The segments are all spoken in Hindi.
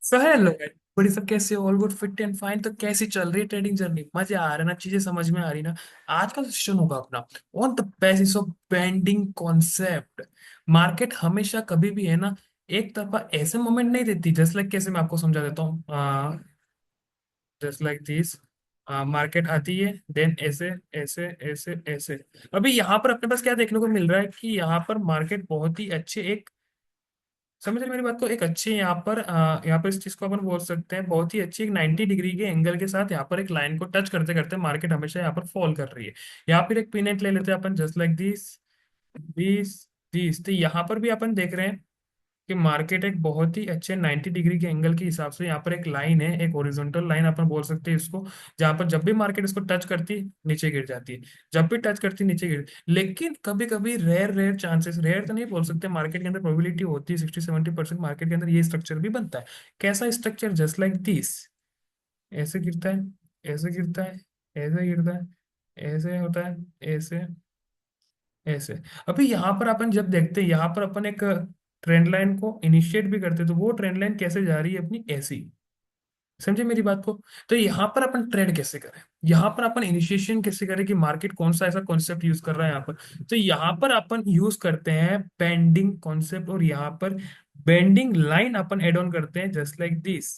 सो हेलो गाइस, बड़ी सब कैसे all good fit and fine. तो कैसी चल रही है ट्रेडिंग जर्नी? मजे आ रहे हैं ना? चीजें समझ में आ रही ना? आज का सेशन होगा अपना on the basis of bending concept. Market हमेशा कभी भी है ना, एक तरफा ऐसे मोमेंट नहीं देती। जस्ट लाइक कैसे मैं आपको समझा देता हूँ, जस्ट लाइक दिस। मार्केट आती है, देन ऐसे ऐसे ऐसे ऐसे। अभी यहाँ पर अपने पास क्या देखने को मिल रहा है कि यहाँ पर मार्केट बहुत ही अच्छे एक, समझ रहे मेरी बात को, एक अच्छे यहाँ पर इस चीज को अपन बोल सकते हैं बहुत ही अच्छी एक 90 डिग्री के एंगल के साथ यहाँ पर एक लाइन को टच करते करते मार्केट हमेशा यहाँ पर फॉल कर रही है। यहाँ फिर एक पिनेट ले लेते हैं अपन, just like this, this, this. तो यहाँ पर भी अपन देख रहे हैं कि मार्केट एक बहुत ही अच्छे 90 डिग्री के एंगल के हिसाब से यहाँ पर एक लाइन है, एक ओरिजेंटल लाइन अपन बोल सकते हैं इसको, जहाँ पर जब भी मार्केट इसको टच करती है नीचे गिर जाती है, जब भी टच करती है नीचे गिर। लेकिन कभी कभी रेयर रेयर चांसेस, रेयर तो नहीं बोल सकते, मार्केट के अंदर प्रोबेबिलिटी होती है 60-70% मार्केट के अंदर ये स्ट्रक्चर भी बनता है। कैसा स्ट्रक्चर? Just like this. ऐसे गिरता है, ऐसे गिरता है, ऐसे गिरता है, ऐसे होता है, ऐसे, ऐसे। अभी यहाँ पर अपन जब देखते हैं, यहाँ पर अपन एक ट्रेंड लाइन को इनिशिएट भी करते हैं, तो वो ट्रेंड लाइन कैसे जा रही है अपनी? ऐसी। समझे मेरी बात को? तो यहाँ पर अपन ट्रेड कैसे करें, यहाँ पर अपन इनिशिएशन कैसे करें कि मार्केट कौन सा ऐसा कॉन्सेप्ट यूज कर रहा है यहाँ पर? तो यहाँ पर अपन यूज करते हैं बेंडिंग कॉन्सेप्ट, और यहाँ पर बेंडिंग लाइन अपन एड ऑन करते हैं जस्ट लाइक दिस,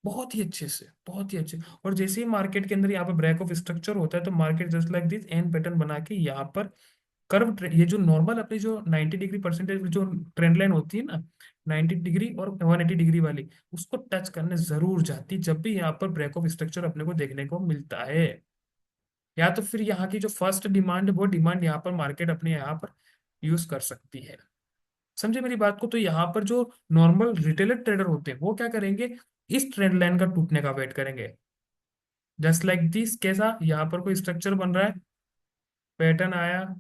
बहुत ही अच्छे से, बहुत ही अच्छे। और जैसे ही मार्केट के अंदर यहाँ पर ब्रेक ऑफ स्ट्रक्चर होता है, तो market just like this an pattern बना के यहाँ पर कर्व, ये जो नॉर्मल अपनी जो 90 डिग्री परसेंटेज जो ट्रेंड लाइन होती है ना, 90 डिग्री और 180 डिग्री वाली, उसको टच करने जरूर जाती जब भी यहाँ पर ब्रेक ऑफ स्ट्रक्चर अपने को देखने को मिलता है। या तो फिर यहाँ की जो फर्स्ट डिमांड है वो डिमांड यहाँ पर मार्केट अपने यहाँ पर यूज कर सकती है। समझे मेरी बात को? तो यहाँ पर जो नॉर्मल रिटेलर ट्रेडर होते हैं वो क्या करेंगे, इस ट्रेंड लाइन का टूटने का वेट करेंगे। जस्ट लाइक दिस, कैसा यहाँ पर कोई स्ट्रक्चर बन रहा है, पैटर्न आया,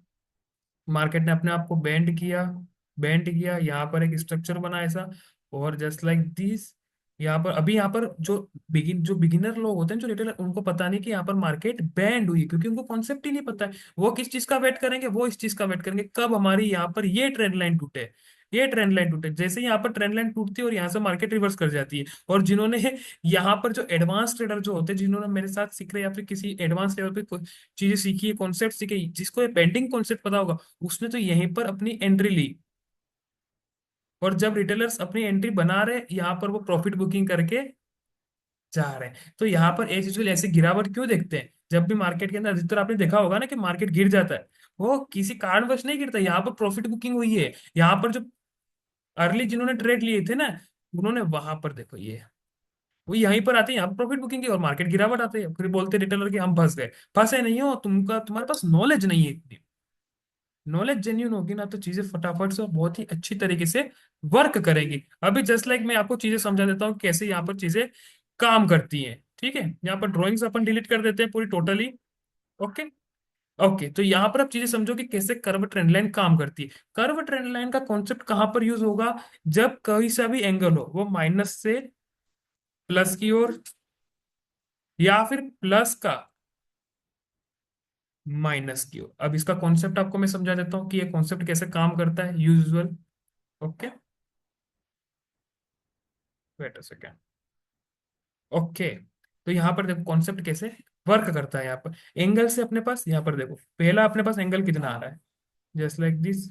मार्केट ने अपने आप को बेंड किया, यहाँ पर एक स्ट्रक्चर बना ऐसा, और जस्ट लाइक दिस। यहाँ पर अभी यहाँ पर जो बिगिनर लोग होते हैं, जो रिटेलर, उनको पता नहीं कि यहाँ पर मार्केट बैंड हुई, क्योंकि उनको कॉन्सेप्ट ही नहीं पता है। वो किस चीज का वेट करेंगे? वो इस चीज का वेट करेंगे कब हमारी यहाँ पर ये ट्रेंड लाइन टूटे, ये ट्रेंड लाइन टूटे। जैसे ही यहाँ पर ट्रेंड लाइन टूटती है और यहाँ से मार्केट रिवर्स कर जाती है। और जिन्होंने यहाँ पर जो एडवांस ट्रेडर जो होते हैं, जिन्होंने मेरे साथ सीख रहे या फिर किसी एडवांस लेवल पे चीजें सीखी है, कॉन्सेप्ट सीखे, जिसको ये बेंडिंग कॉन्सेप्ट पता होगा, उसने तो यहीं पर अपनी एंट्री ली। और जब रिटेलर्स अपनी एंट्री बना रहे यहाँ पर, वो प्रॉफिट बुकिंग करके जा रहे हैं। तो यहाँ पर एज यूजुअल ऐसी गिरावट क्यों देखते हैं? जब भी मार्केट के अंदर अधिकतर आपने देखा होगा ना कि मार्केट गिर जाता है, वो किसी कारणवश नहीं गिरता, यहाँ पर प्रॉफिट बुकिंग हुई है। यहाँ पर जो अर्ली जिन्होंने ट्रेड लिए थे ना, उन्होंने वहां पर देखो ये, वो यहीं पर आते हैं, यहाँ पर प्रॉफिट बुकिंग की, और मार्केट गिरावट आते हैं, फिर बोलते रिटेलर कि हम फंस गए। फंसे नहीं हो, तुमका तुम्हारे पास नॉलेज नहीं है इतनी। नॉलेज जेन्यून होगी ना, तो चीजें फटाफट से और बहुत ही अच्छी तरीके से वर्क करेंगी। अभी जस्ट लाइक मैं आपको चीजें समझा देता हूँ कैसे यहाँ पर चीजें काम करती हैं। ठीक है, यहाँ पर ड्राइंग्स अपन डिलीट कर देते हैं पूरी टोटली। Okay, okay. तो यहाँ पर आप चीजें समझो कि कैसे कर्व ट्रेंड लाइन काम करती है। कर्व ट्रेंड लाइन का कॉन्सेप्ट कहाँ पर यूज होगा? जब कोई सा भी एंगल हो, वो माइनस से प्लस की ओर, या फिर प्लस का माइनस की ओर। अब इसका कॉन्सेप्ट आपको मैं समझा देता हूँ कि ये कॉन्सेप्ट कैसे काम करता है usual. Okay, wait a second. Okay, तो यहाँ पर देखो कॉन्सेप्ट कैसे वर्क करता है। यहाँ पर एंगल से अपने पास, यहाँ पर देखो पहला अपने पास एंगल कितना आ रहा है, जस्ट लाइक दिस।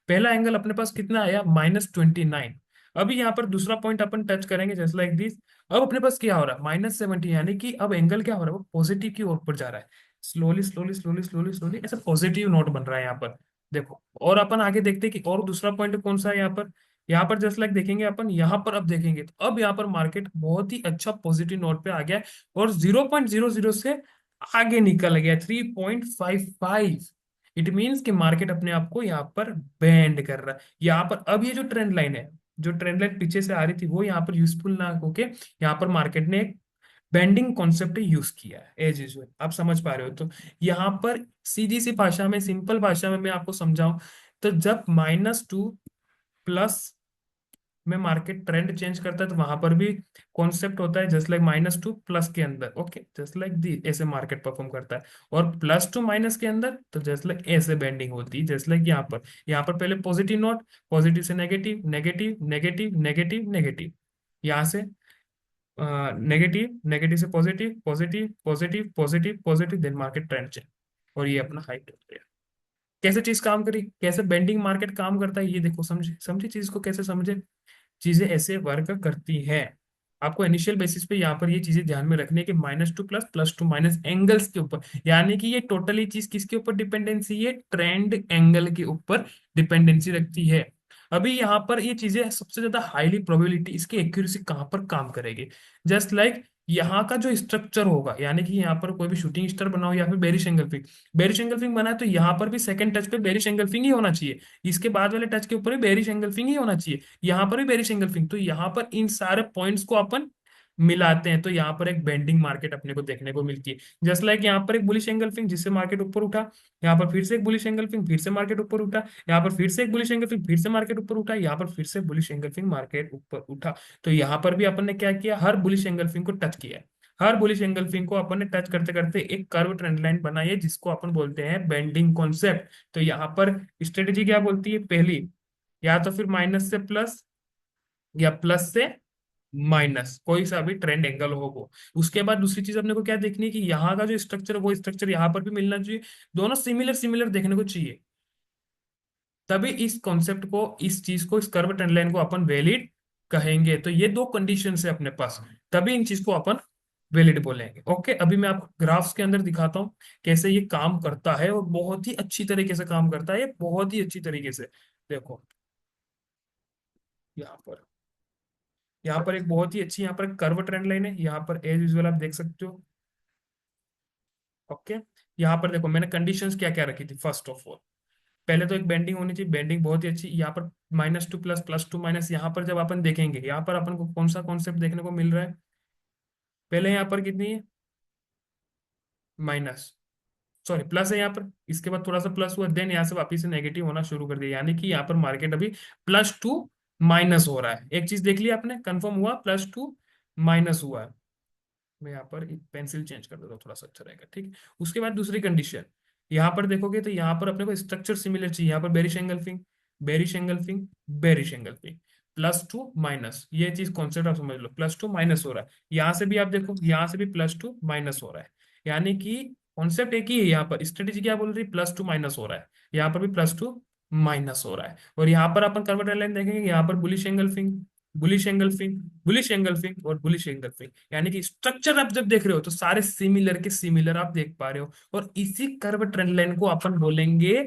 पहला एंगल अपने पास कितना आया? -29। अभी यहाँ पर दूसरा पॉइंट अपन टच करेंगे जस्ट लाइक दिस। अब अपने पास क्या हो रहा है? -70, यानी कि अब एंगल क्या हो रहा है? वो पॉजिटिव की ओर पर जा रहा है। Slowly slowly slowly slowly slowly ऐसा पॉजिटिव नोट बन रहा है यहाँ पर। देखो, और अपन आगे देखते हैं कि और दूसरा पॉइंट कौन सा है यहाँ पर। यहाँ पर जस्ट लाइक देखेंगे अपन, यहाँ पर अब देखेंगे तो अब यहाँ पर मार्केट बहुत ही अच्छा पॉजिटिव नोट पे आ गया है, और 0.00 से आगे निकल गया 3.55। इट मीन्स कि मार्केट अपने आप को यहाँ पर बैंड कर रहा है। यहाँ पर अब ये जो ट्रेंड लाइन है, जो ट्रेंड लाइन पीछे से आ रही थी, वो यहाँ पर यूजफुल ना होके यहाँ पर मार्केट ने एक बेंडिंग कॉन्सेप्ट यूज किया है एज यूजुअल। आप समझ पा रहे हो? तो यहाँ पर सीधी सी भाषा में, सिंपल भाषा में मैं आपको समझाऊं, तो जब -2 प्लस में मार्केट ट्रेंड चेंज करता है, तो वहां पर भी कॉन्सेप्ट होता है जस्ट लाइक -2 प्लस के अंदर। ओके, जस्ट लाइक दी ऐसे मार्केट परफॉर्म करता है। और +2 माइनस के अंदर तो जस्ट लाइक ऐसे बेंडिंग होती है, जस्ट लाइक यहाँ पर। यहाँ पर पहले पॉजिटिव नोट, पॉजिटिव से negative, negative, negative, negative, negative. यहाँ से नेगेटिव, नेगेटिव से positive, positive, positive, positive, positive, then market trend change, और ये अपना हाइट हो गया। कैसे चीज काम करी, कैसे बेंडिंग मार्केट काम करता है, ये देखो, समझे, समझे चीज को कैसे समझे। चीजें ऐसे वर्क करती हैं। आपको इनिशियल बेसिस पे यहाँ पर ये चीजें ध्यान में रखनी है कि -2 प्लस, +2 माइनस, एंगल्स के ऊपर, यानी कि ये टोटली चीज किसके ऊपर डिपेंडेंसी है, ट्रेंड एंगल के ऊपर डिपेंडेंसी रखती है। अभी यहाँ पर ये चीजें सबसे ज्यादा हाईली प्रोबेबिलिटी इसकी एक्यूरेसी कहाँ पर काम करेगी, जस्ट लाइक यहाँ का जो स्ट्रक्चर होगा, यानी कि यहाँ पर कोई भी शूटिंग स्टार बनाओ या फिर बेरिश एंगल्फिंग, बेरिश एंगल्फिंग बना है तो यहाँ पर भी सेकंड टच पे बेरिश एंगल्फिंग ही होना चाहिए, इसके बाद वाले टच के ऊपर भी बेरिश एंगल्फिंग ही होना चाहिए, यहाँ पर भी बेरिश एंगल्फिंग, तो यहाँ पर इन सारे पॉइंट्स को अपन मिलाते हैं तो यहाँ पर एक बेंडिंग मार्केट अपने को देखने को मिलती है। जस्ट लाइक यहाँ पर एक बुलिश एंगल्फिंग जिससे मार्केट ऊपर उठा, यहाँ पर फिर से एक बुलिश एंगल्फिंग, फिर से मार्केट ऊपर उठा, यहाँ पर फिर से एक बुलिश एंगल्फिंग, फिर से मार्केट ऊपर उठा, यहाँ पर फिर से बुलिश एंगल्फिंग, मार्केट ऊपर उठा। तो यहाँ पर भी अपन ने क्या किया, हर बुलिश एंगल्फिंग को टच किया है। हर बुलिश एंगल्फिंग को अपन ने टच करते करते एक कर्व ट्रेंड लाइन बनाई है जिसको अपन बोलते हैं बेंडिंग कॉन्सेप्ट। तो यहाँ पर स्ट्रेटेजी क्या बोलती है, पहली, या तो फिर माइनस से प्लस, या प्लस से माइनस, कोई सा भी ट्रेंड एंगल हो वो। उसके बाद दूसरी चीज अपने को क्या देखनी है कि यहाँ का जो स्ट्रक्चर है वो स्ट्रक्चर यहाँ पर भी मिलना चाहिए, दोनों सिमिलर सिमिलर देखने को चाहिए, तभी इस कॉन्सेप्ट को, इस चीज को, इस कर्व ट्रेंड लाइन को अपन वैलिड कहेंगे। तो ये दो कंडीशन है अपने पास, तभी इन चीज को अपन वैलिड बोलेंगे। ओके, अभी मैं आपको ग्राफ्स के अंदर दिखाता हूँ कैसे ये काम करता है, और बहुत ही अच्छी तरीके से काम करता है ये, बहुत ही अच्छी तरीके से। देखो यहाँ पर, यहाँ पर एक बहुत ही अच्छी, यहाँ पर कर्व ट्रेंड लाइन है, यहाँ पर एज यूजुअल आप देख सकते हो। ओके, यहाँ पर देखो मैंने कंडीशंस क्या क्या रखी थी। फर्स्ट ऑफ ऑल, पहले तो एक बेंडिंग होनी चाहिए, बेंडिंग बहुत ही अच्छी, यहाँ पर -2 प्लस, +2 माइनस, यहाँ पर जब अपन देखेंगे यहाँ पर अपन को कौन सा कॉन्सेप्ट देखने को मिल रहा है, पहले यहाँ पर कितनी है, माइनस, सॉरी प्लस है यहाँ पर, इसके बाद थोड़ा सा प्लस हुआ, देन यहाँ से वापिस से नेगेटिव होना शुरू कर दिया, यानी कि यहाँ पर मार्केट अभी +2 माइनस हो रहा है। एक चीज देख लिया आपने, कंफर्म हुआ, +2 माइनस हुआ है। मैं यहाँ पर एक पेंसिल चेंज कर देता हूँ, थोड़ा सा अच्छा रहेगा, ठीक है। उसके बाद दूसरी कंडीशन, यहाँ पर देखोगे तो यहाँ पर अपने को स्ट्रक्चर सिमिलर चाहिए, यहाँ पर bearish engulfing, bearish engulfing, bearish engulfing, +2 minus, ये चीज कॉन्सेप्ट आप समझ लो, +2 माइनस हो रहा है। यहाँ से भी आप देखो, यहाँ से भी +2 माइनस हो रहा है, यानी कि कॉन्सेप्ट एक ही है, यहाँ पर स्ट्रेटेजी क्या बोल रही है, +2 माइनस हो रहा है, यहाँ पर भी +2 माइनस हो रहा है। और यहाँ पर अपन कर्व लाइन देखेंगे, यहाँ पर bullish engulfing, bullish engulfing, bullish engulfing और बुलिश एंगल्फिंग, यानी कि स्ट्रक्चर आप जब देख रहे हो तो सारे सिमिलर के सिमिलर आप देख पा रहे हो, और इसी कर्व ट्रेंड लाइन को अपन बोलेंगे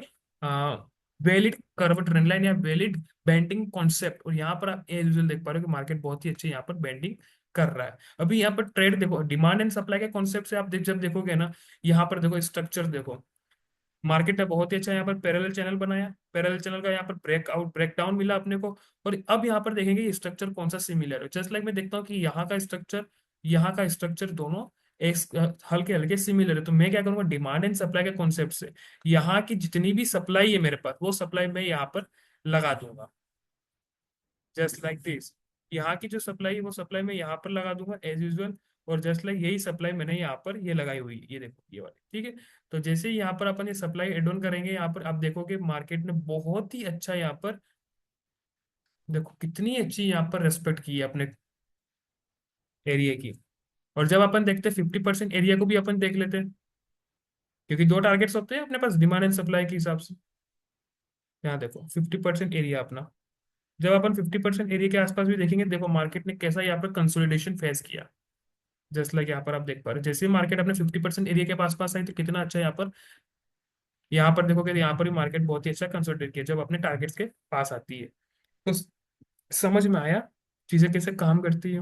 वैलिड कर्व ट्रेंड लाइन या वैलिड बेंडिंग कॉन्सेप्ट। और यहाँ पर आप एज यूजुअल देख पा रहे हो कि मार्केट बहुत ही अच्छे यहाँ पर बेंडिंग कर रहा है। अभी यहाँ पर ट्रेड देखो, डिमांड एंड सप्लाई के कॉन्सेप्ट से आप जब देखोगे ना, यहाँ पर देखो स्ट्रक्चर देखो, मार्केट ने बहुत ही अच्छा यहाँ पर पैरेलल चैनल बनाया, पैरेलल चैनल का यहाँ पर ब्रेकआउट, ब्रेकडाउन मिला अपने को। और अब यहाँ पर देखेंगे ये स्ट्रक्चर कौन सा सिमिलर है, जस्ट लाइक मैं देखता हूँ कि यहाँ का स्ट्रक्चर, यहाँ का स्ट्रक्चर दोनों एक हल्के हल्के सिमिलर है, तो मैं क्या करूंगा, डिमांड एंड सप्लाई के कॉन्सेप्ट से यहाँ की जितनी भी सप्लाई है मेरे पास, वो सप्लाई मैं यहाँ पर लगा दूंगा, जस्ट लाइक दिस। यहाँ की जो सप्लाई है वो सप्लाई मैं यहाँ पर लगा दूंगा एज यूजुअल, और जस्ट लाइक यही सप्लाई मैंने यहाँ पर ये लगाई हुई है, ये देखो ये वाली, ठीक है। तो जैसे ही यहाँ पर अपन ये सप्लाई एड ऑन करेंगे, यहाँ पर आप देखोगे मार्केट ने बहुत ही अच्छा यहाँ पर, देखो कितनी अच्छी यहाँ पर रेस्पेक्ट की है अपने एरिया की। और जब अपन देखते हैं 50% एरिया को भी अपन देख लेते हैं, क्योंकि दो टारगेट्स होते हैं अपने पास डिमांड एंड सप्लाई के हिसाब से। यहाँ देखो 50% एरिया अपना, जब अपन 50% एरिया के आसपास भी देखेंगे, देखो मार्केट ने कैसा यहाँ पर कंसोलिडेशन फेस किया, जस्ट लाइक यहाँ पर आप देख पा रहे हो, जैसे ही मार्केट अपने 50% एरिया के पास पास आई तो कितना अच्छा यहाँ पर, यहाँ पर देखोगे तो यहाँ पर भी मार्केट बहुत ही अच्छा कंसोलिडेट किया जब अपने टारगेट्स के पास आती है। तो समझ में आया चीजें कैसे काम करती है,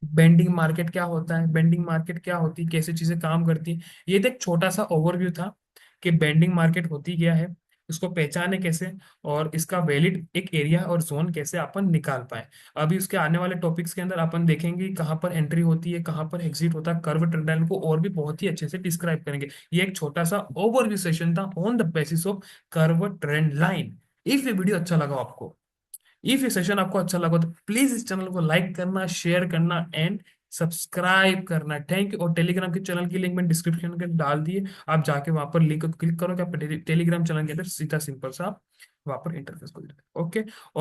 बेंडिंग मार्केट क्या होता है, बेंडिंग मार्केट क्या होती है, कैसे चीजें काम करती है। ये तो एक छोटा सा ओवरव्यू था कि बेंडिंग मार्केट होती क्या है, इसको पहचाने कैसे, और इसका वैलिड एक एरिया और जोन कैसे अपन निकाल पाए। अभी उसके आने वाले टॉपिक्स के अंदर अपन देखेंगे कहाँ पर एंट्री होती है, कहाँ पर एग्जिट होता है, कर्व ट्रेंड लाइन को और भी बहुत ही अच्छे से डिस्क्राइब करेंगे। ये एक छोटा सा ओवरव्यू सेशन था on the basis of curve trend line. If ये वीडियो अच्छा लगा आपको, इफ ये सेशन आपको अच्छा लगा तो प्लीज इस चैनल को लाइक करना, शेयर करना एंड सब्सक्राइब करना। Thank you. और टेलीग्राम के चैनल की लिंक मैंने डिस्क्रिप्शन के डाल दिए, आप जाके वहां पर लिंक को क्लिक करोगे, आप टेलीग्राम चैनल के अंदर सीधा सिंपल सा आप वहां पर इंटरफेस को ओके।